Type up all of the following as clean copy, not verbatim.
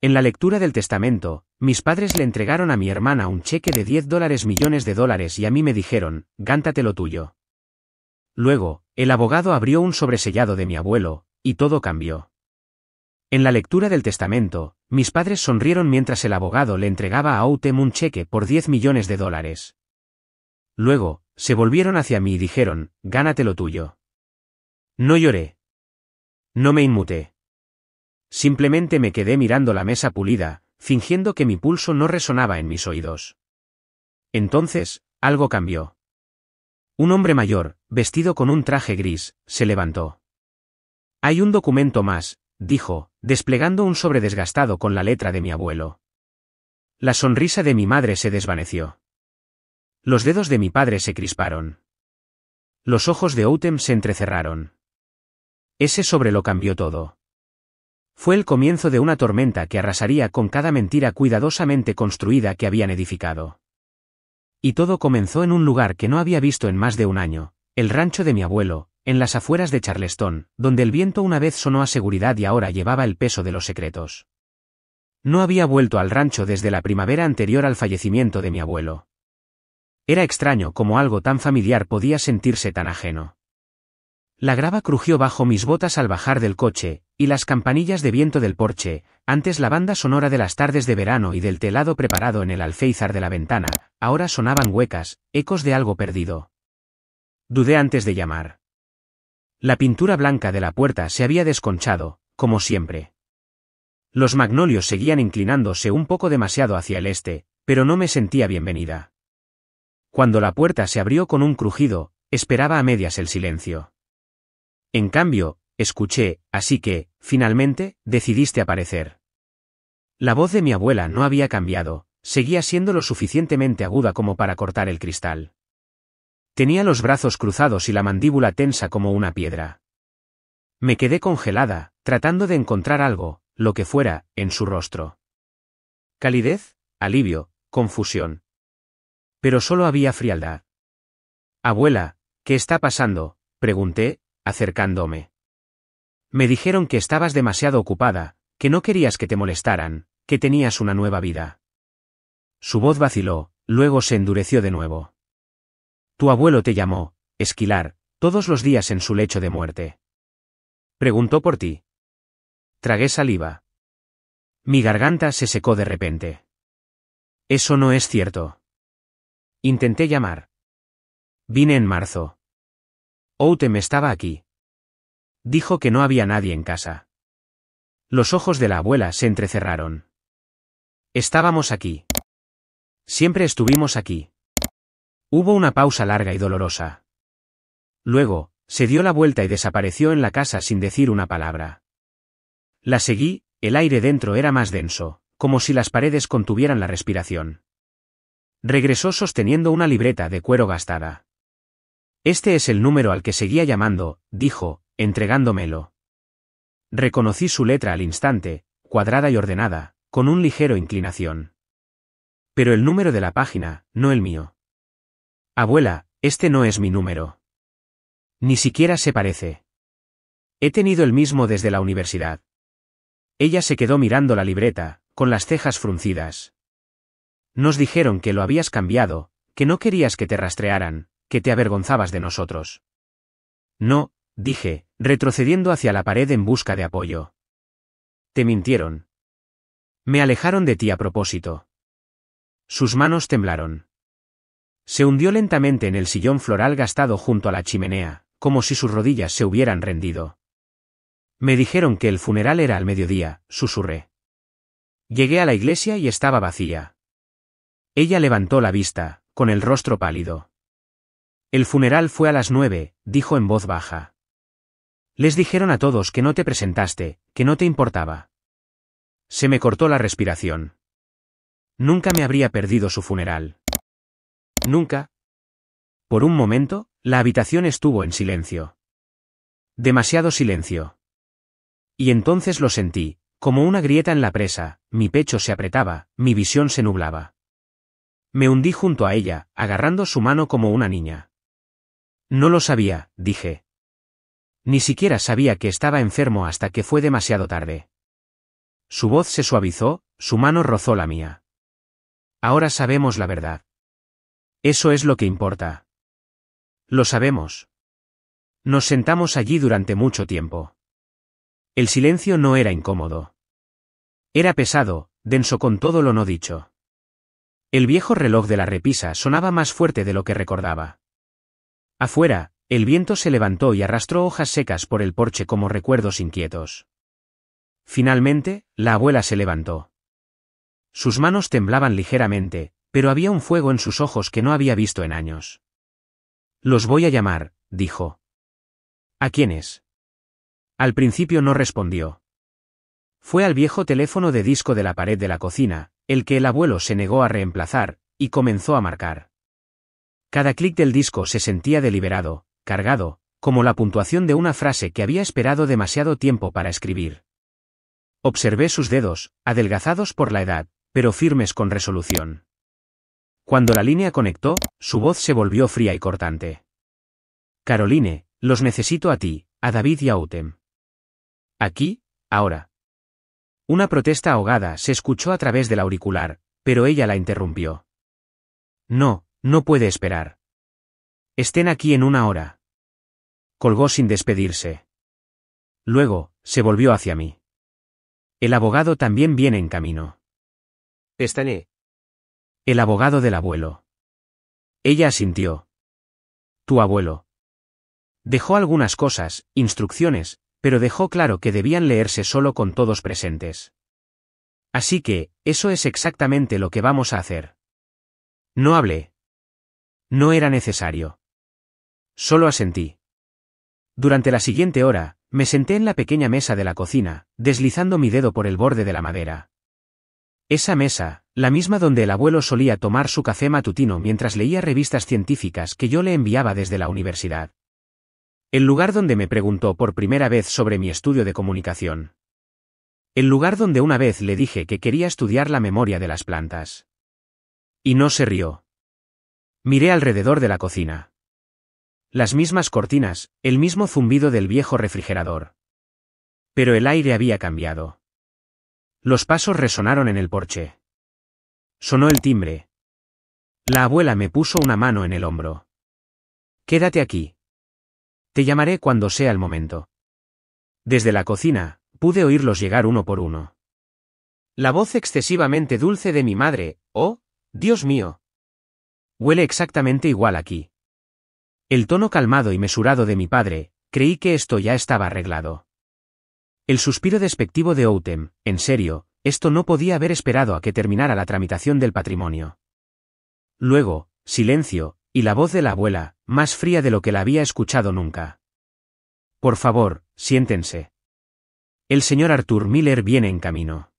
En la lectura del testamento, mis padres le entregaron a mi hermana un cheque de $10 millones y a mí me dijeron, gántate lo tuyo. Luego, el abogado abrió un sobresellado de mi abuelo, y todo cambió. En la lectura del testamento, mis padres sonrieron mientras el abogado le entregaba a Outem un cheque por $10 millones. Luego, se volvieron hacia mí y dijeron, gánate lo tuyo. No lloré. No me inmuté. Simplemente me quedé mirando la mesa pulida, fingiendo que mi pulso no resonaba en mis oídos. Entonces, algo cambió. Un hombre mayor, vestido con un traje gris, se levantó. Hay un documento más, dijo, desplegando un sobre desgastado con la letra de mi abuelo. La sonrisa de mi madre se desvaneció. Los dedos de mi padre se crisparon. Los ojos de Outem se entrecerraron. Ese sobre lo cambió todo. Fue el comienzo de una tormenta que arrasaría con cada mentira cuidadosamente construida que habían edificado. Y todo comenzó en un lugar que no había visto en más de un año, el rancho de mi abuelo, en las afueras de Charleston, donde el viento una vez sonó a seguridad y ahora llevaba el peso de los secretos. No había vuelto al rancho desde la primavera anterior al fallecimiento de mi abuelo. Era extraño cómo algo tan familiar podía sentirse tan ajeno. La grava crujió bajo mis botas al bajar del coche, y las campanillas de viento del porche, antes la banda sonora de las tardes de verano y del telado preparado en el alféizar de la ventana, ahora sonaban huecas, ecos de algo perdido. Dudé antes de llamar. La pintura blanca de la puerta se había desconchado, como siempre. Los magnolios seguían inclinándose un poco demasiado hacia el este, pero no me sentía bienvenida. Cuando la puerta se abrió con un crujido, esperaba a medias el silencio. En cambio, escuché, así que, finalmente, decidiste aparecer. La voz de mi abuela no había cambiado, seguía siendo lo suficientemente aguda como para cortar el cristal. Tenía los brazos cruzados y la mandíbula tensa como una piedra. Me quedé congelada, tratando de encontrar algo, lo que fuera, en su rostro. Calidez, alivio, confusión. Pero solo había frialdad. Abuela, ¿qué está pasando?, pregunté, acercándome. Me dijeron que estabas demasiado ocupada, que no querías que te molestaran, que tenías una nueva vida. Su voz vaciló, luego se endureció de nuevo. Tu abuelo te llamó, Esquilar, todos los días en su lecho de muerte. Preguntó por ti. Tragué saliva. Mi garganta se secó de repente. Eso no es cierto. Intenté llamar. Vine en marzo. Outem estaba aquí. Dijo que no había nadie en casa. Los ojos de la abuela se entrecerraron. Estábamos aquí. Siempre estuvimos aquí. Hubo una pausa larga y dolorosa. Luego, se dio la vuelta y desapareció en la casa sin decir una palabra. La seguí, el aire dentro era más denso, como si las paredes contuvieran la respiración. Regresó sosteniendo una libreta de cuero gastada. Este es el número al que seguía llamando, dijo, entregándomelo. Reconocí su letra al instante, cuadrada y ordenada, con un ligero inclinación. Pero el número de la página, no el mío. Abuela, este no es mi número. Ni siquiera se parece. He tenido el mismo desde la universidad. Ella se quedó mirando la libreta, con las cejas fruncidas. Nos dijeron que lo habías cambiado, que no querías que te rastrearan, que te avergonzabas de nosotros. No, dije, retrocediendo hacia la pared en busca de apoyo. Te mintieron. Me alejaron de ti a propósito. Sus manos temblaron. Se hundió lentamente en el sillón floral gastado junto a la chimenea, como si sus rodillas se hubieran rendido. Me dijeron que el funeral era al mediodía, susurré. Llegué a la iglesia y estaba vacía. Ella levantó la vista, con el rostro pálido. El funeral fue a las 9, dijo en voz baja. Les dijeron a todos que no te presentaste, que no te importaba. Se me cortó la respiración. Nunca me habría perdido su funeral. Nunca. Por un momento, la habitación estuvo en silencio. Demasiado silencio. Y entonces lo sentí, como una grieta en la presa, mi pecho se apretaba, mi visión se nublaba. Me hundí junto a ella, agarrando su mano como una niña. No lo sabía, dije. Ni siquiera sabía que estaba enfermo hasta que fue demasiado tarde. su voz se suavizó, su mano rozó la mía. Ahora sabemos la verdad. Eso es lo que importa. Lo sabemos. Nos sentamos allí durante mucho tiempo. El silencio no era incómodo. Era pesado, denso con todo lo no dicho. El viejo reloj de la repisa sonaba más fuerte de lo que recordaba. Afuera, el viento se levantó y arrastró hojas secas por el porche como recuerdos inquietos. Finalmente, la abuela se levantó. Sus manos temblaban ligeramente, pero había un fuego en sus ojos que no había visto en años. «Los voy a llamar», dijo. «¿A quiénes?» Al principio no respondió. Fue al viejo teléfono de disco de la pared de la cocina, el que el abuelo se negó a reemplazar, y comenzó a marcar. Cada clic del disco se sentía deliberado, cargado, como la puntuación de una frase que había esperado demasiado tiempo para escribir. Observé sus dedos, adelgazados por la edad, pero firmes con resolución. Cuando la línea conectó, su voz se volvió fría y cortante. «Caroline, los necesito a ti, a David y a Autumn. Aquí, ahora». Una protesta ahogada se escuchó a través del auricular, pero ella la interrumpió. «No, no puede esperar. Estén aquí en una hora». Colgó sin despedirse. Luego, se volvió hacia mí. «El abogado también viene en camino». Estaré. «El abogado del abuelo». Ella asintió. «Tu abuelo». Dejó algunas cosas, instrucciones, pero dejó claro que debían leerse solo con todos presentes. «Así que, eso es exactamente lo que vamos a hacer». No hablé. No era necesario. Solo asentí. Durante la siguiente hora, me senté en la pequeña mesa de la cocina, deslizando mi dedo por el borde de la madera. Esa mesa, la misma donde el abuelo solía tomar su café matutino mientras leía revistas científicas que yo le enviaba desde la universidad. El lugar donde me preguntó por primera vez sobre mi estudio de comunicación. El lugar donde una vez le dije que quería estudiar la memoria de las plantas. Y no se rió. Miré alrededor de la cocina. Las mismas cortinas, el mismo zumbido del viejo refrigerador. Pero el aire había cambiado. Los pasos resonaron en el porche. Sonó el timbre. La abuela me puso una mano en el hombro. «Quédate aquí. Te llamaré cuando sea el momento». Desde la cocina, pude oírlos llegar uno por uno. La voz excesivamente dulce de mi madre, «Oh, Dios mío. Huele exactamente igual aquí». El tono calmado y mesurado de mi padre, creí que esto ya estaba arreglado. El suspiro despectivo de Autumn, «En serio, esto no podía haber esperado a que terminara la tramitación del patrimonio». Luego, silencio, y la voz de la abuela, más fría de lo que la había escuchado nunca. «Por favor, siéntense. El señor Arthur Miller viene en camino.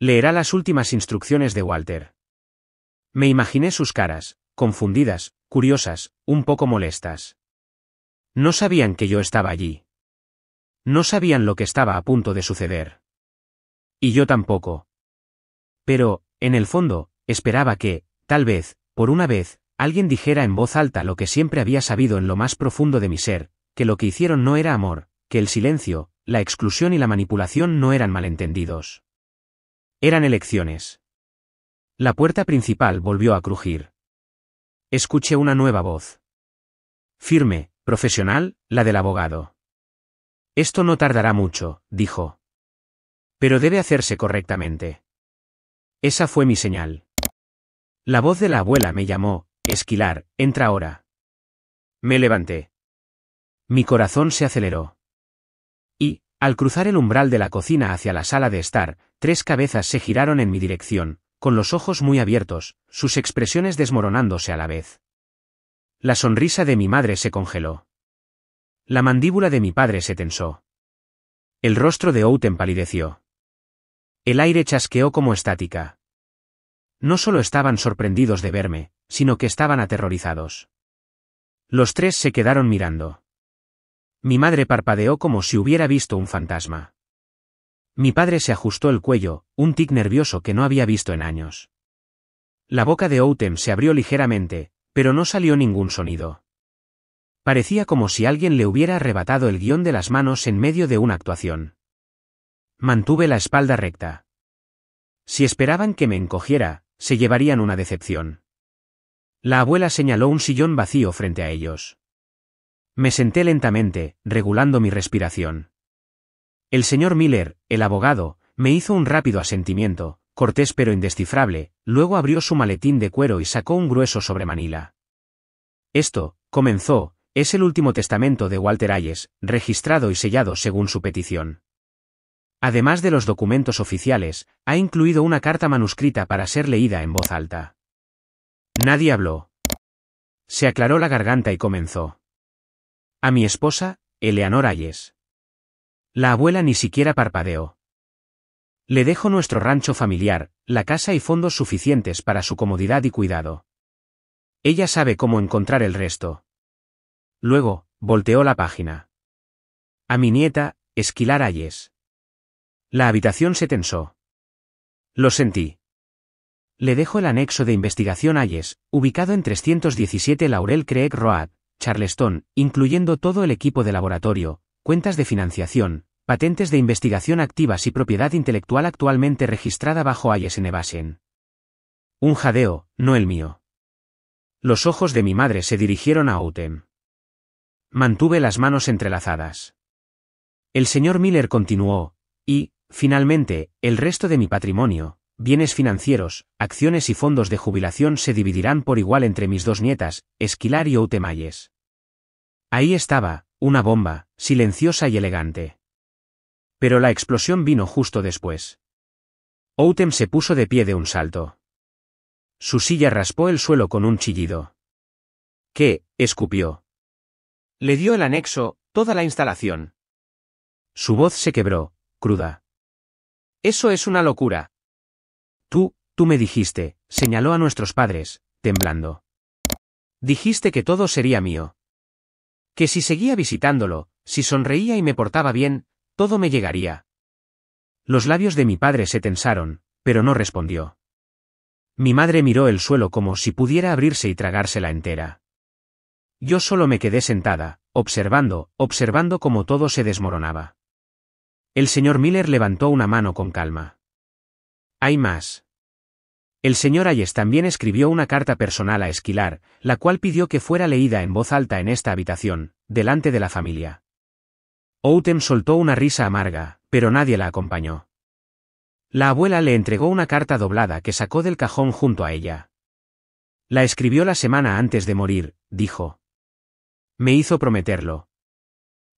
Leerá las últimas instrucciones de Walter». Me imaginé sus caras, confundidas, curiosas, un poco molestas. No sabían que yo estaba allí. No sabían lo que estaba a punto de suceder. Y yo tampoco. Pero, en el fondo, esperaba que, tal vez, por una vez, alguien dijera en voz alta lo que siempre había sabido en lo más profundo de mi ser, que lo que hicieron no era amor, que el silencio, la exclusión y la manipulación no eran malentendidos. Eran elecciones. La puerta principal volvió a crujir. Escuché una nueva voz. Firme, profesional, la del abogado. «Esto no tardará mucho», dijo. «Pero debe hacerse correctamente». Esa fue mi señal. La voz de la abuela me llamó: «Esquilar, entra ahora». Me levanté. Mi corazón se aceleró. Y, al cruzar el umbral de la cocina hacia la sala de estar, 3 cabezas se giraron en mi dirección, con los ojos muy abiertos, sus expresiones desmoronándose a la vez. La sonrisa de mi madre se congeló. La mandíbula de mi padre se tensó. El rostro de Autumn palideció. El aire chasqueó como estática. No solo estaban sorprendidos de verme, sino que estaban aterrorizados. Los 3 se quedaron mirando. Mi madre parpadeó como si hubiera visto un fantasma. Mi padre se ajustó el cuello, un tic nervioso que no había visto en años. La boca de Autumn se abrió ligeramente, pero no salió ningún sonido. Parecía como si alguien le hubiera arrebatado el guión de las manos en medio de una actuación. Mantuve la espalda recta. Si esperaban que me encogiera, se llevarían una decepción. La abuela señaló un sillón vacío frente a ellos. Me senté lentamente, regulando mi respiración. El señor Miller, el abogado, me hizo un rápido asentimiento, cortés pero indescifrable, luego abrió su maletín de cuero y sacó un grueso sobremanila. Esto, comenzó, es el último testamento de Walter Hayes, registrado y sellado según su petición. Además de los documentos oficiales, ha incluido una carta manuscrita para ser leída en voz alta. Nadie habló. Se aclaró la garganta y comenzó. A mi esposa, Eleanor Hayes. La abuela ni siquiera parpadeó. Le dejo nuestro rancho familiar, la casa y fondos suficientes para su comodidad y cuidado. Ella sabe cómo encontrar el resto. Luego, volteó la página. A mi nieta, Esquilar Hayes. La habitación se tensó. Lo sentí. Le dejo el anexo de investigación Hayes, ubicado en 317 Laurel Creek Road, Charleston, incluyendo todo el equipo de laboratorio, cuentas de financiación, patentes de investigación activas y propiedad intelectual actualmente registrada bajo Hayes Nevasian. Un jadeo, no el mío. Los ojos de mi madre se dirigieron a Autumn. Mantuve las manos entrelazadas. El señor Miller continuó, y, finalmente, el resto de mi patrimonio, bienes financieros, acciones y fondos de jubilación se dividirán por igual entre mis dos nietas, Esquilar y Autumn Hayes. Ahí estaba, una bomba, silenciosa y elegante. Pero la explosión vino justo después. Autumn se puso de pie de un salto. Su silla raspó el suelo con un chillido. ¿Qué? Escupió. Le dio el anexo, toda la instalación. Su voz se quebró, cruda. Eso es una locura. Tú me dijiste, señaló a nuestros padres, temblando. Dijiste que todo sería mío. Que si seguía visitándolo, si sonreía y me portaba bien, todo me llegaría. Los labios de mi padre se tensaron, pero no respondió. Mi madre miró el suelo como si pudiera abrirse y tragársela entera. Yo solo me quedé sentada, observando cómo todo se desmoronaba. El señor Miller levantó una mano con calma. Hay más. El señor Hayes también escribió una carta personal a Esquilar, la cual pidió que fuera leída en voz alta en esta habitación, delante de la familia. Autumn soltó una risa amarga, pero nadie la acompañó. La abuela le entregó una carta doblada que sacó del cajón junto a ella. La escribió la semana antes de morir, dijo. Me hizo prometerlo.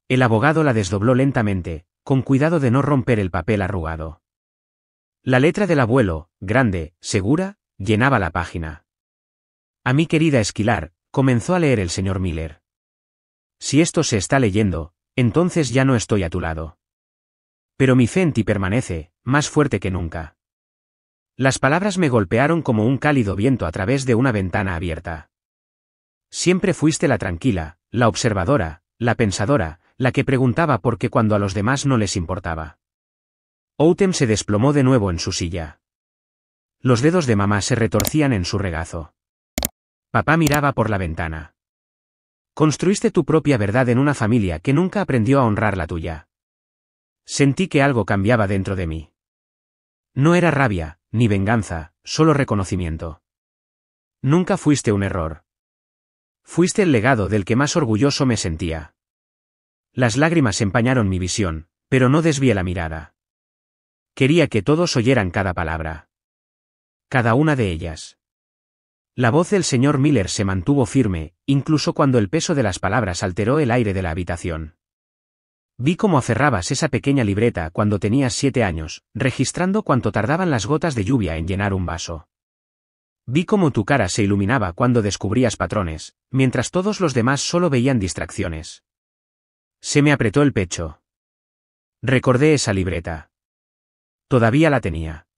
El abogado la desdobló lentamente, con cuidado de no romper el papel arrugado. La letra del abuelo, grande, segura, llenaba la página. A mi querida Esquilar, comenzó a leer el señor Miller. Si esto se está leyendo, entonces ya no estoy a tu lado. Pero mi fe en ti permanece, más fuerte que nunca. Las palabras me golpearon como un cálido viento a través de una ventana abierta. Siempre fuiste la tranquila, la observadora, la pensadora, la que preguntaba por qué cuando a los demás no les importaba. Autumn se desplomó de nuevo en su silla. Los dedos de mamá se retorcían en su regazo. Papá miraba por la ventana. Construiste tu propia verdad en una familia que nunca aprendió a honrar la tuya. Sentí que algo cambiaba dentro de mí. No era rabia, ni venganza, solo reconocimiento. Nunca fuiste un error. Fuiste el legado del que más orgulloso me sentía. Las lágrimas empañaron mi visión, pero no desvié la mirada. Quería que todos oyeran cada palabra. Cada una de ellas. La voz del señor Miller se mantuvo firme, incluso cuando el peso de las palabras alteró el aire de la habitación. Vi cómo aferrabas esa pequeña libreta cuando tenías 7 años, registrando cuánto tardaban las gotas de lluvia en llenar un vaso. Vi cómo tu cara se iluminaba cuando descubrías patrones, mientras todos los demás solo veían distracciones. Se me apretó el pecho. Recordé esa libreta. Todavía la tenía.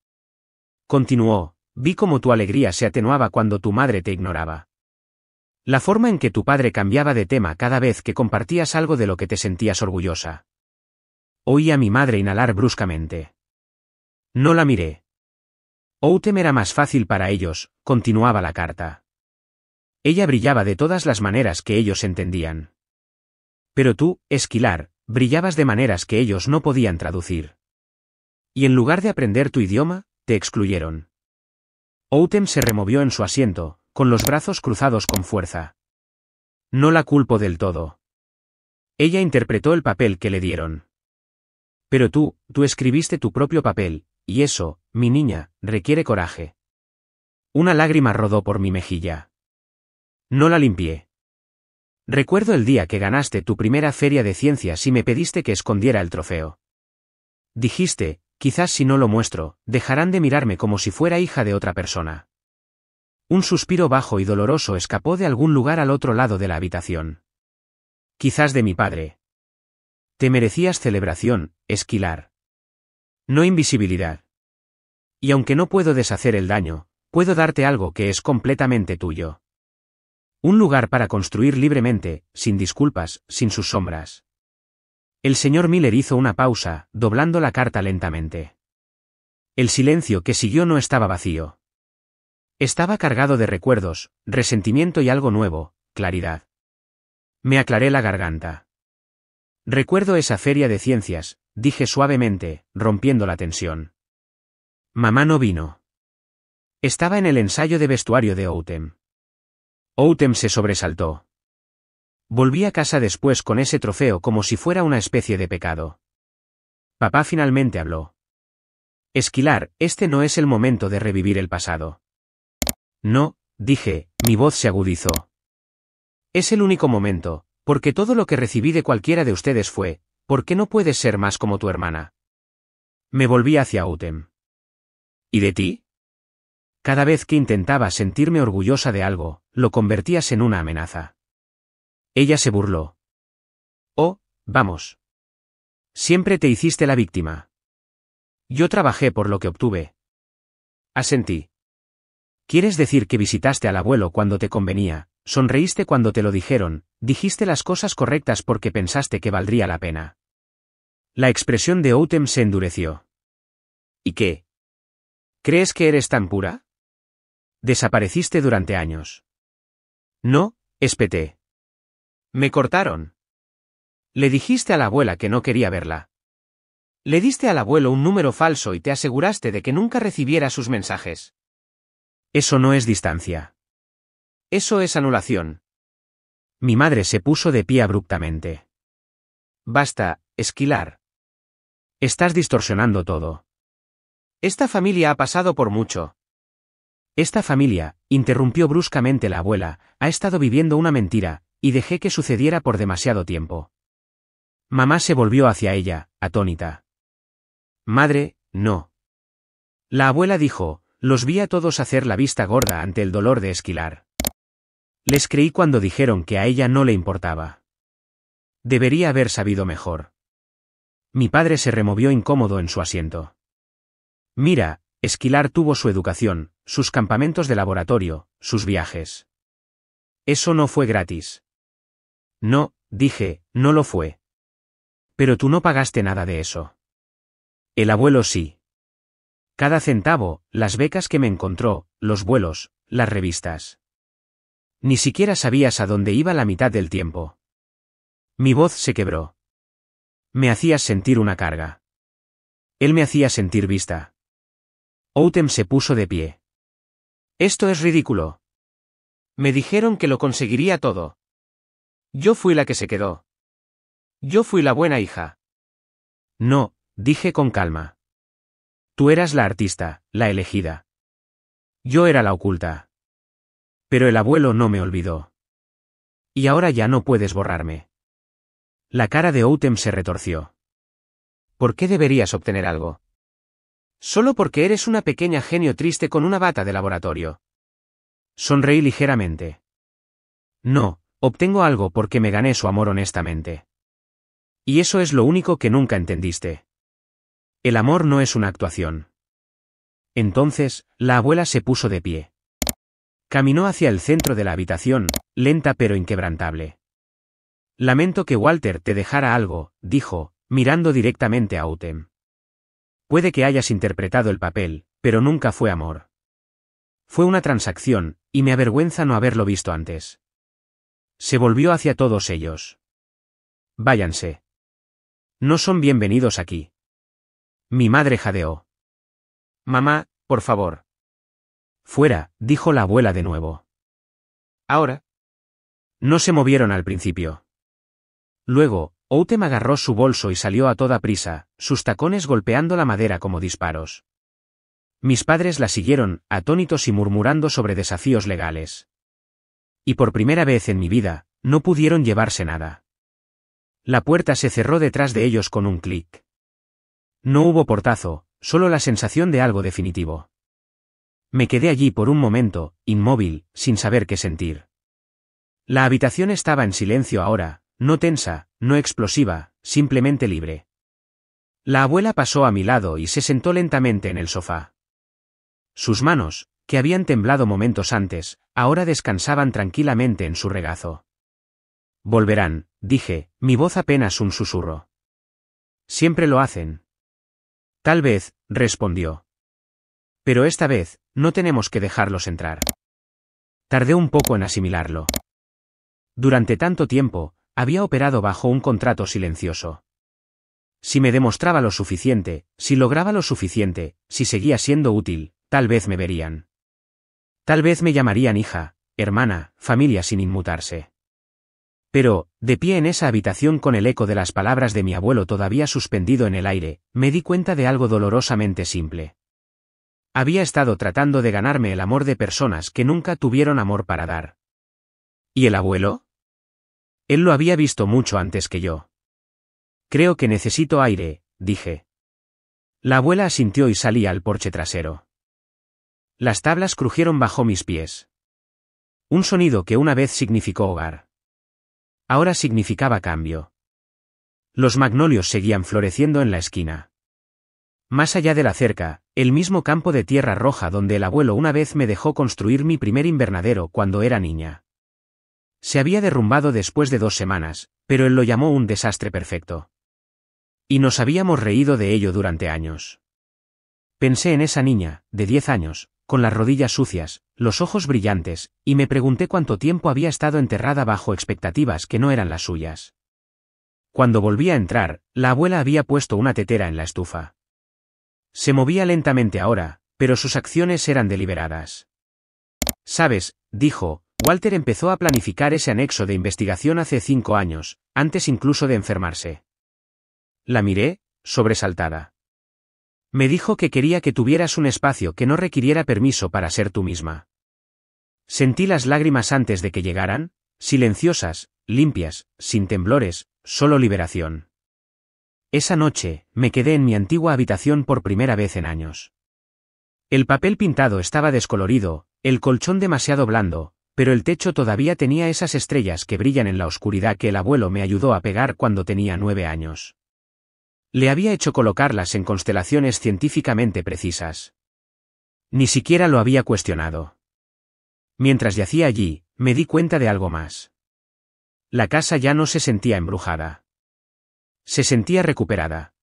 Continuó, vi cómo tu alegría se atenuaba cuando tu madre te ignoraba. La forma en que tu padre cambiaba de tema cada vez que compartías algo de lo que te sentías orgullosa. Oí a mi madre inhalar bruscamente. No la miré. Autumn era más fácil para ellos, continuaba la carta. Ella brillaba de todas las maneras que ellos entendían. Pero tú, Esquilar, brillabas de maneras que ellos no podían traducir. Y en lugar de aprender tu idioma, te excluyeron. Autumn se removió en su asiento, con los brazos cruzados con fuerza. No la culpo del todo. Ella interpretó el papel que le dieron. Pero tú escribiste tu propio papel, y eso, mi niña, requiere coraje. Una lágrima rodó por mi mejilla. No la limpié. Recuerdo el día que ganaste tu primera feria de ciencias y me pediste que escondiera el trofeo. Dijiste, quizás si no lo muestro, dejarán de mirarme como si fuera hija de otra persona. Un suspiro bajo y doloroso escapó de algún lugar al otro lado de la habitación. Quizás de mi padre. Te merecías celebración, Esquilar. No invisibilidad. Y aunque no puedo deshacer el daño, puedo darte algo que es completamente tuyo. Un lugar para construir libremente, sin disculpas, sin sus sombras. El señor Miller hizo una pausa, doblando la carta lentamente. El silencio que siguió no estaba vacío. Estaba cargado de recuerdos, resentimiento y algo nuevo, claridad. Me aclaré la garganta. Recuerdo esa feria de ciencias, dije suavemente, rompiendo la tensión. Mamá no vino. Estaba en el ensayo de vestuario de Autumn. Autumn se sobresaltó. Volví a casa después con ese trofeo como si fuera una especie de pecado. Papá finalmente habló. Esquilar, este no es el momento de revivir el pasado. No, dije, mi voz se agudizó. Es el único momento, porque todo lo que recibí de cualquiera de ustedes fue, ¿por qué no puedes ser más como tu hermana? Me volví hacia Autumn. ¿Y de ti? Cada vez que intentaba sentirme orgullosa de algo, lo convertías en una amenaza. Ella se burló. Oh, vamos. Siempre te hiciste la víctima. Yo trabajé por lo que obtuve. Asentí. ¿Quieres decir que visitaste al abuelo cuando te convenía, sonreíste cuando te lo dijeron, dijiste las cosas correctas porque pensaste que valdría la pena? La expresión de Autumn se endureció. ¿Y qué? ¿Crees que eres tan pura? Desapareciste durante años. No, espeté. Me cortaron. Le dijiste a la abuela que no quería verla. Le diste al abuelo un número falso y te aseguraste de que nunca recibiera sus mensajes. Eso no es distancia. Eso es anulación. Mi madre se puso de pie abruptamente. Basta, Esquilar. Estás distorsionando todo. Esta familia ha pasado por mucho. Esta familia, interrumpió bruscamente la abuela, ha estado viviendo una mentira, y dejé que sucediera por demasiado tiempo. Mamá se volvió hacia ella, atónita. Madre, no. La abuela dijo, los vi a todos hacer la vista gorda ante el dolor de Esquilar. Les creí cuando dijeron que a ella no le importaba. Debería haber sabido mejor. Mi padre se removió incómodo en su asiento. Mira, Esquilar tuvo su educación, sus campamentos de laboratorio, sus viajes. Eso no fue gratis. No, dije, no lo fue. Pero tú no pagaste nada de eso. El abuelo sí. Cada centavo, las becas que me encontró, los vuelos, las revistas. Ni siquiera sabías a dónde iba la mitad del tiempo. Mi voz se quebró. Me hacías sentir una carga. Él me hacía sentir vista. Autumn se puso de pie. Esto es ridículo. Me dijeron que lo conseguiría todo. Yo fui la que se quedó. Yo fui la buena hija. No, dije con calma. Tú eras la artista, la elegida. Yo era la oculta. Pero el abuelo no me olvidó. Y ahora ya no puedes borrarme. La cara de Autumn se retorció. ¿Por qué deberías obtener algo? Solo porque eres una pequeña genio triste con una bata de laboratorio. Sonreí ligeramente. No, obtengo algo porque me gané su amor honestamente. Y eso es lo único que nunca entendiste. El amor no es una actuación. Entonces, la abuela se puso de pie. Caminó hacia el centro de la habitación, lenta pero inquebrantable. Lamento que Walter te dejara algo, dijo, mirando directamente a Autumn. Puede que hayas interpretado el papel, pero nunca fue amor. Fue una transacción, y me avergüenza no haberlo visto antes. Se volvió hacia todos ellos. Váyanse. No son bienvenidos aquí. Mi madre jadeó. Mamá, por favor. Fuera, dijo la abuela de nuevo. Ahora. No se movieron al principio. Luego, Outem agarró su bolso y salió a toda prisa, sus tacones golpeando la madera como disparos. Mis padres la siguieron, atónitos y murmurando sobre desafíos legales. Y por primera vez en mi vida, no pudieron llevarse nada. La puerta se cerró detrás de ellos con un clic. No hubo portazo, solo la sensación de algo definitivo. Me quedé allí por un momento, inmóvil, sin saber qué sentir. La habitación estaba en silencio ahora, no tensa, no explosiva, simplemente libre. La abuela pasó a mi lado y se sentó lentamente en el sofá. Sus manos, que habían temblado momentos antes, ahora descansaban tranquilamente en su regazo. Volverán, dije, mi voz apenas un susurro. Siempre lo hacen. Tal vez, respondió. Pero esta vez, no tenemos que dejarlos entrar. Tardé un poco en asimilarlo. Durante tanto tiempo, había operado bajo un contrato silencioso. Si me demostraba lo suficiente, si lograba lo suficiente, si seguía siendo útil, tal vez me verían. Tal vez me llamarían hija, hermana, familia sin inmutarse. Pero, de pie en esa habitación con el eco de las palabras de mi abuelo todavía suspendido en el aire, me di cuenta de algo dolorosamente simple. Había estado tratando de ganarme el amor de personas que nunca tuvieron amor para dar. ¿Y el abuelo? Él lo había visto mucho antes que yo. Creo que necesito aire, dije. La abuela asintió y salí al porche trasero. Las tablas crujieron bajo mis pies. Un sonido que una vez significó hogar. Ahora significaba cambio. Los magnolios seguían floreciendo en la esquina. Más allá de la cerca, el mismo campo de tierra roja donde el abuelo una vez me dejó construir mi primer invernadero cuando era niña. Se había derrumbado después de 2 semanas, pero él lo llamó un desastre perfecto. Y nos habíamos reído de ello durante años. Pensé en esa niña, de 10 años, con las rodillas sucias, los ojos brillantes, y me pregunté cuánto tiempo había estado enterrada bajo expectativas que no eran las suyas. Cuando volví a entrar, la abuela había puesto una tetera en la estufa. Se movía lentamente ahora, pero sus acciones eran deliberadas. «¿Sabes?», dijo, Walter empezó a planificar ese anexo de investigación hace 5 años, antes incluso de enfermarse. La miré, sobresaltada. Me dijo que quería que tuvieras un espacio que no requiriera permiso para ser tú misma. Sentí las lágrimas antes de que llegaran, silenciosas, limpias, sin temblores, solo liberación. Esa noche, me quedé en mi antigua habitación por primera vez en años. El papel pintado estaba descolorido, el colchón demasiado blando, pero el techo todavía tenía esas estrellas que brillan en la oscuridad que el abuelo me ayudó a pegar cuando tenía 9 años. Le había hecho colocarlas en constelaciones científicamente precisas. Ni siquiera lo había cuestionado. Mientras yacía allí, me di cuenta de algo más. La casa ya no se sentía embrujada. Se sentía recuperada.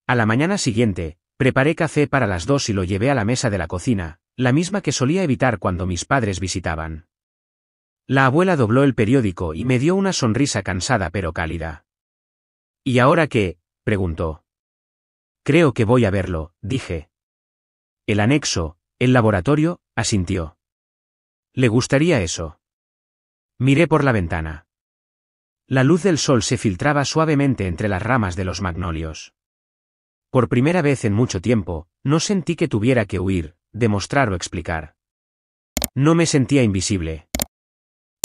A la mañana siguiente, preparé café para las 2 y lo llevé a la mesa de la cocina, la misma que solía evitar cuando mis padres visitaban. La abuela dobló el periódico y me dio una sonrisa cansada pero cálida. ¿Y ahora qué?, preguntó. Creo que voy a verlo, dije. El anexo, el laboratorio, asintió. ¿Le gustaría eso? Miré por la ventana. La luz del sol se filtraba suavemente entre las ramas de los magnolios. Por primera vez en mucho tiempo, no sentí que tuviera que huir, demostrar o explicar. No me sentía invisible.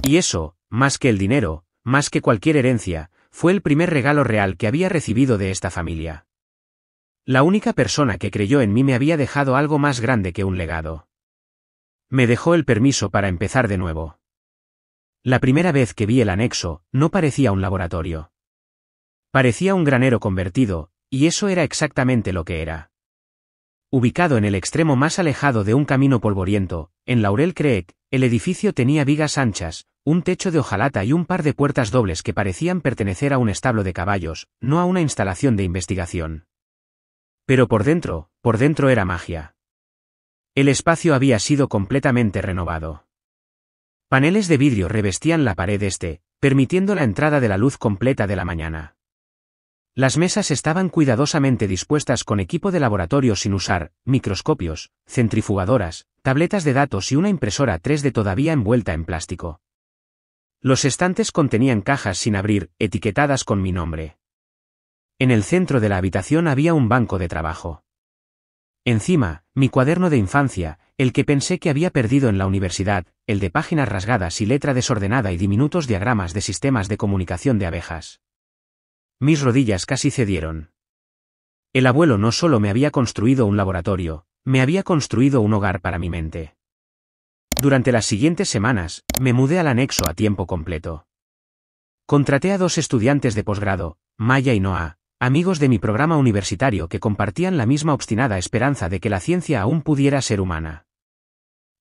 Y eso, más que el dinero, más que cualquier herencia, fue el primer regalo real que había recibido de esta familia. La única persona que creyó en mí me había dejado algo más grande que un legado. Me dejó el permiso para empezar de nuevo. La primera vez que vi el anexo, no parecía un laboratorio. Parecía un granero convertido, y eso era exactamente lo que era. Ubicado en el extremo más alejado de un camino polvoriento, en Laurel Creek, el edificio tenía vigas anchas, un techo de hojalata y un par de puertas dobles que parecían pertenecer a un establo de caballos, no a una instalación de investigación. Pero por dentro era magia. El espacio había sido completamente renovado. Paneles de vidrio revestían la pared este, permitiendo la entrada de la luz completa de la mañana. Las mesas estaban cuidadosamente dispuestas con equipo de laboratorio sin usar, microscopios, centrifugadoras, tabletas de datos y una impresora 3D todavía envuelta en plástico. Los estantes contenían cajas sin abrir, etiquetadas con mi nombre. En el centro de la habitación había un banco de trabajo. Encima, mi cuaderno de infancia, el que pensé que había perdido en la universidad, el de páginas rasgadas y letra desordenada y diminutos diagramas de sistemas de comunicación de abejas. Mis rodillas casi cedieron. El abuelo no solo me había construido un laboratorio, me había construido un hogar para mi mente. Durante las siguientes semanas, me mudé al anexo a tiempo completo. Contraté a 2 estudiantes de posgrado, Maya y Noah, amigos de mi programa universitario que compartían la misma obstinada esperanza de que la ciencia aún pudiera ser humana.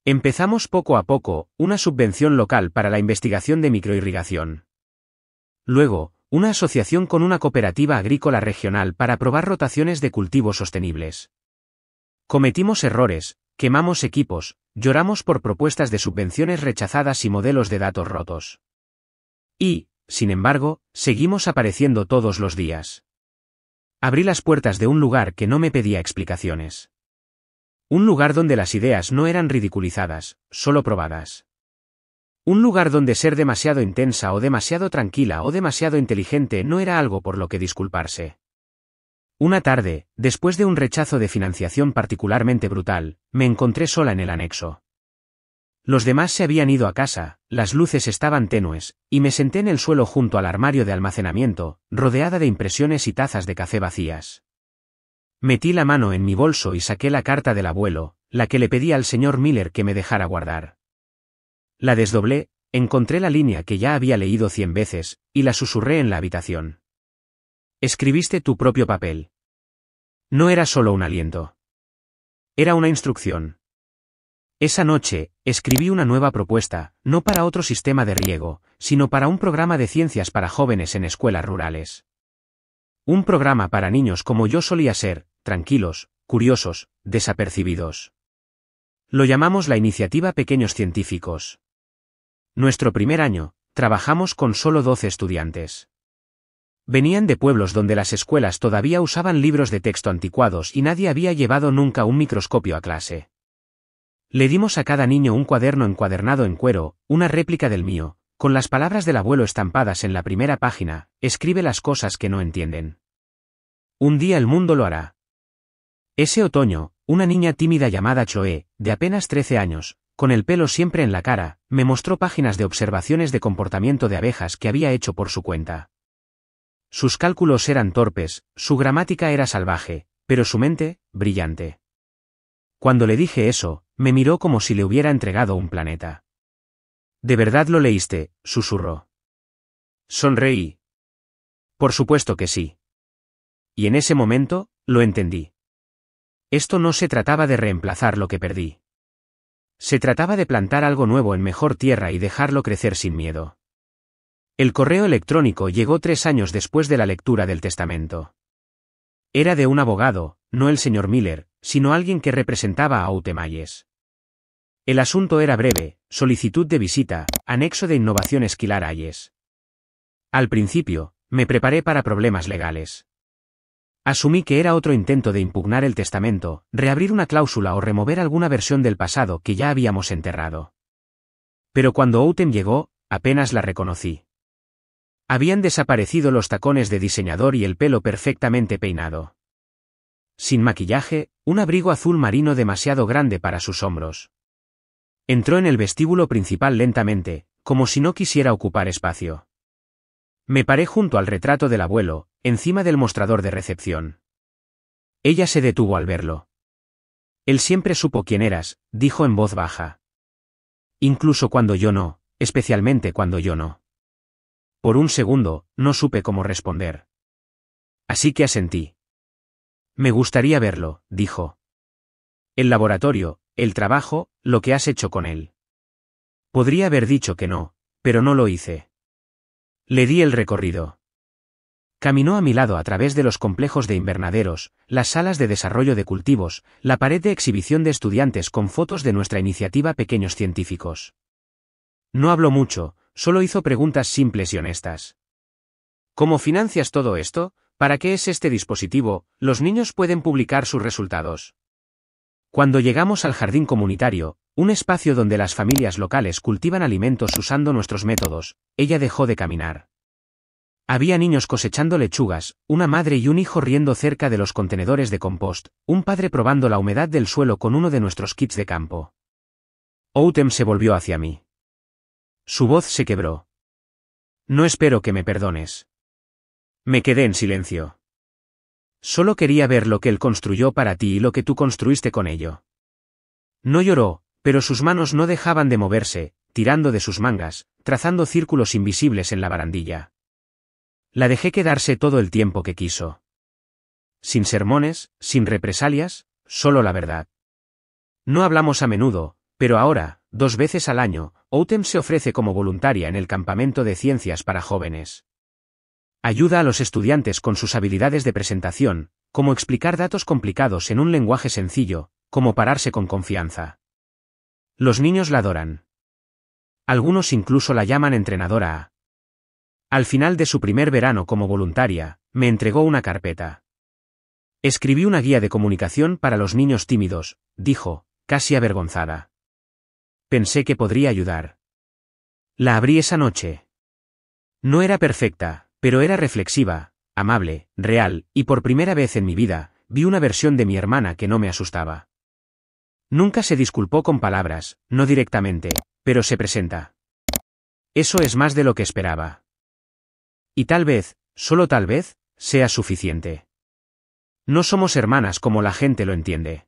Empezamos poco a poco, una subvención local para la investigación de microirrigación. Luego, una asociación con una cooperativa agrícola regional para probar rotaciones de cultivos sostenibles. Cometimos errores, quemamos equipos, lloramos por propuestas de subvenciones rechazadas y modelos de datos rotos. Y, sin embargo, seguimos apareciendo todos los días. Abrí las puertas de un lugar que no me pedía explicaciones. Un lugar donde las ideas no eran ridiculizadas, solo probadas. Un lugar donde ser demasiado intensa o demasiado tranquila o demasiado inteligente no era algo por lo que disculparse. Una tarde, después de un rechazo de financiación particularmente brutal, me encontré sola en el anexo. Los demás se habían ido a casa, las luces estaban tenues, y me senté en el suelo junto al armario de almacenamiento, rodeada de impresiones y tazas de café vacías. Metí la mano en mi bolso y saqué la carta del abuelo, la que le pedí al señor Miller que me dejara guardar. La desdoblé, encontré la línea que ya había leído 100 veces, y la susurré en la habitación. Escribiste tu propio papel. No era solo un aliento. Era una instrucción. Esa noche, escribí una nueva propuesta, no para otro sistema de riego, sino para un programa de ciencias para jóvenes en escuelas rurales. Un programa para niños como yo solía ser, tranquilos, curiosos, desapercibidos. Lo llamamos la iniciativa Pequeños Científicos. Nuestro primer año, trabajamos con solo 12 estudiantes. Venían de pueblos donde las escuelas todavía usaban libros de texto anticuados y nadie había llevado nunca un microscopio a clase. Le dimos a cada niño un cuaderno encuadernado en cuero, una réplica del mío, con las palabras del abuelo estampadas en la primera página: escribe las cosas que no entienden. Un día el mundo lo hará. Ese otoño, una niña tímida llamada Chloe, de apenas 13 años, con el pelo siempre en la cara, me mostró páginas de observaciones de comportamiento de abejas que había hecho por su cuenta. Sus cálculos eran torpes, su gramática era salvaje, pero su mente, brillante. Cuando le dije eso, me miró como si le hubiera entregado un planeta. ¿De verdad lo leíste?, susurró. Sonreí. Por supuesto que sí. Y en ese momento, lo entendí. Esto no se trataba de reemplazar lo que perdí. Se trataba de plantar algo nuevo en mejor tierra y dejarlo crecer sin miedo. El correo electrónico llegó 3 años después de la lectura del testamento. Era de un abogado, no el señor Miller, sino alguien que representaba a Outemayes. El asunto era breve: solicitud de visita, anexo de innovación esquilar Hayes. Al principio, me preparé para problemas legales. Asumí que era otro intento de impugnar el testamento, reabrir una cláusula o remover alguna versión del pasado que ya habíamos enterrado. Pero cuando Outem llegó, apenas la reconocí. Habían desaparecido los tacones de diseñador y el pelo perfectamente peinado. Sin maquillaje, un abrigo azul marino demasiado grande para sus hombros. Entró en el vestíbulo principal lentamente, como si no quisiera ocupar espacio. Me paré junto al retrato del abuelo, encima del mostrador de recepción. Ella se detuvo al verlo. Él siempre supo quién eras, dijo en voz baja. Incluso cuando yo no, especialmente cuando yo no. Por un segundo, no supe cómo responder. Así que asentí. Me gustaría verlo, dijo. El laboratorio, el trabajo, lo que has hecho con él. Podría haber dicho que no, pero no lo hice. Le di el recorrido. Caminó a mi lado a través de los complejos de invernaderos, las salas de desarrollo de cultivos, la pared de exhibición de estudiantes con fotos de nuestra iniciativa Pequeños Científicos. No habló mucho, solo hizo preguntas simples y honestas. ¿Cómo financias todo esto? ¿Para qué es este dispositivo? Los niños pueden publicar sus resultados. Cuando llegamos al jardín comunitario, un espacio donde las familias locales cultivan alimentos usando nuestros métodos, ella dejó de caminar. Había niños cosechando lechugas, una madre y un hijo riendo cerca de los contenedores de compost, un padre probando la humedad del suelo con uno de nuestros kits de campo. Autumn se volvió hacia mí. Su voz se quebró. No espero que me perdones. Me quedé en silencio. Solo quería ver lo que él construyó para ti y lo que tú construiste con ello. No lloró, pero sus manos no dejaban de moverse, tirando de sus mangas, trazando círculos invisibles en la barandilla. La dejé quedarse todo el tiempo que quiso. Sin sermones, sin represalias, solo la verdad. No hablamos a menudo, pero ahora, 2 veces al año, Autumn se ofrece como voluntaria en el campamento de ciencias para jóvenes. Ayuda a los estudiantes con sus habilidades de presentación, como explicar datos complicados en un lenguaje sencillo, como pararse con confianza. Los niños la adoran. Algunos incluso la llaman entrenadora A. Al final de su primer verano como voluntaria, me entregó una carpeta. Escribí una guía de comunicación para los niños tímidos, dijo, casi avergonzada. Pensé que podría ayudar. La abrí esa noche. No era perfecta, pero era reflexiva, amable, real, y por primera vez en mi vida, vi una versión de mi hermana que no me asustaba. Nunca se disculpó con palabras, no directamente, pero se presenta. Eso es más de lo que esperaba. Y tal vez, solo tal vez, sea suficiente. No somos hermanas como la gente lo entiende.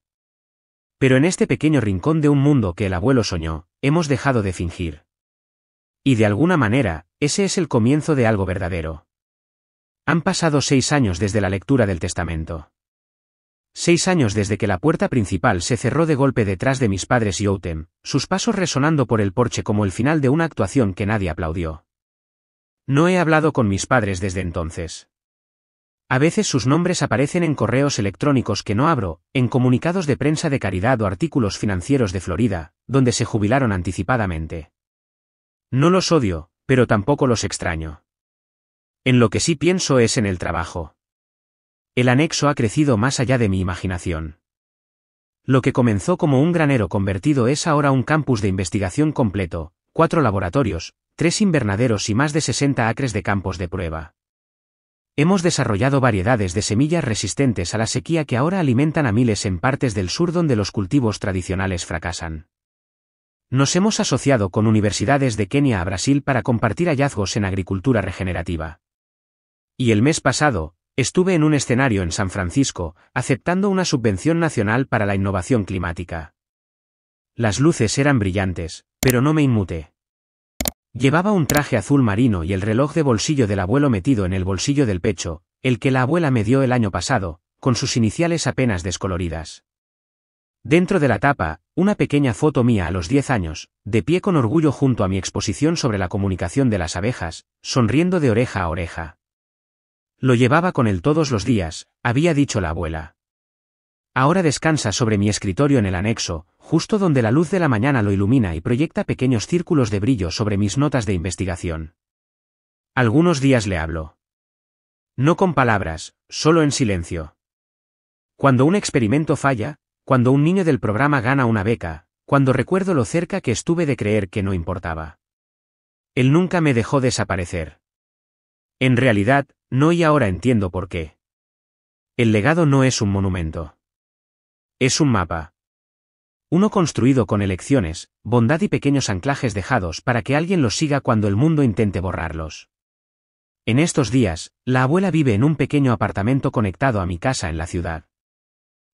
Pero en este pequeño rincón de un mundo que el abuelo soñó, hemos dejado de fingir. Y de alguna manera, ese es el comienzo de algo verdadero. Han pasado 6 años desde la lectura del testamento. 6 años desde que la puerta principal se cerró de golpe detrás de mis padres y Autumn, sus pasos resonando por el porche como el final de una actuación que nadie aplaudió. No he hablado con mis padres desde entonces. A veces sus nombres aparecen en correos electrónicos que no abro, en comunicados de prensa de caridad o artículos financieros de Florida, donde se jubilaron anticipadamente. No los odio, pero tampoco los extraño. En lo que sí pienso es en el trabajo. El anexo ha crecido más allá de mi imaginación. Lo que comenzó como un granero convertido es ahora un campus de investigación completo, 4 laboratorios, 3 invernaderos y más de 60 acres de campos de prueba. Hemos desarrollado variedades de semillas resistentes a la sequía que ahora alimentan a miles en partes del sur donde los cultivos tradicionales fracasan. Nos hemos asociado con universidades de Kenia a Brasil para compartir hallazgos en agricultura regenerativa. Y el mes pasado, estuve en un escenario en San Francisco, aceptando una subvención nacional para la innovación climática. Las luces eran brillantes, pero no me inmuté. Llevaba un traje azul marino y el reloj de bolsillo del abuelo metido en el bolsillo del pecho, el que la abuela me dio el año pasado, con sus iniciales apenas descoloridas. Dentro de la tapa, una pequeña foto mía a los 10 años, de pie con orgullo junto a mi exposición sobre la comunicación de las abejas, sonriendo de oreja a oreja. Lo llevaba con él todos los días, había dicho la abuela. Ahora descansa sobre mi escritorio en el anexo, justo donde la luz de la mañana lo ilumina y proyecta pequeños círculos de brillo sobre mis notas de investigación. Algunos días le hablo. No con palabras, solo en silencio. Cuando un experimento falla, cuando un niño del programa gana una beca, cuando recuerdo lo cerca que estuve de creer que no importaba. Él nunca me dejó desaparecer. En realidad, no, y ahora entiendo por qué. El legado no es un monumento. Es un mapa. Uno construido con elecciones, bondad y pequeños anclajes dejados para que alguien los siga cuando el mundo intente borrarlos. En estos días, la abuela vive en un pequeño apartamento conectado a mi casa en la ciudad.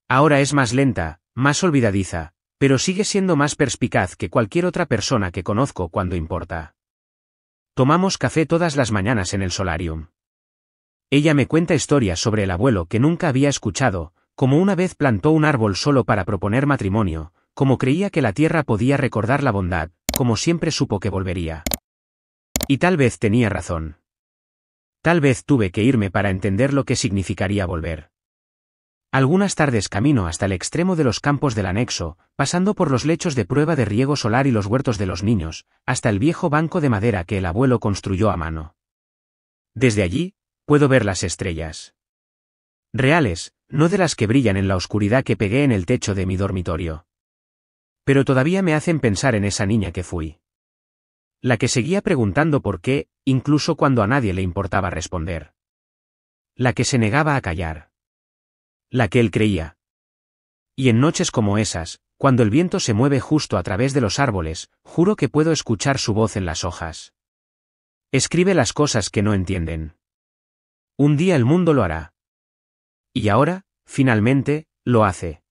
Ahora es más lenta, más olvidadiza, pero sigue siendo más perspicaz que cualquier otra persona que conozco cuando importa. Tomamos café todas las mañanas en el solarium. Ella me cuenta historias sobre el abuelo que nunca había escuchado, como una vez plantó un árbol solo para proponer matrimonio, como creía que la tierra podía recordar la bondad, como siempre supo que volvería. Y tal vez tenía razón. Tal vez tuve que irme para entender lo que significaría volver. Algunas tardes camino hasta el extremo de los campos del anexo, pasando por los lechos de prueba de riego solar y los huertos de los niños, hasta el viejo banco de madera que el abuelo construyó a mano. Desde allí, puedo ver las estrellas. Reales, no de las que brillan en la oscuridad que pegué en el techo de mi dormitorio. Pero todavía me hacen pensar en esa niña que fui. La que seguía preguntando por qué, incluso cuando a nadie le importaba responder. La que se negaba a callar. La que él creía. Y en noches como esas, cuando el viento se mueve justo a través de los árboles, juro que puedo escuchar su voz en las hojas. Escribe las cosas que no entienden. Un día el mundo lo hará. Y ahora, finalmente, lo hace.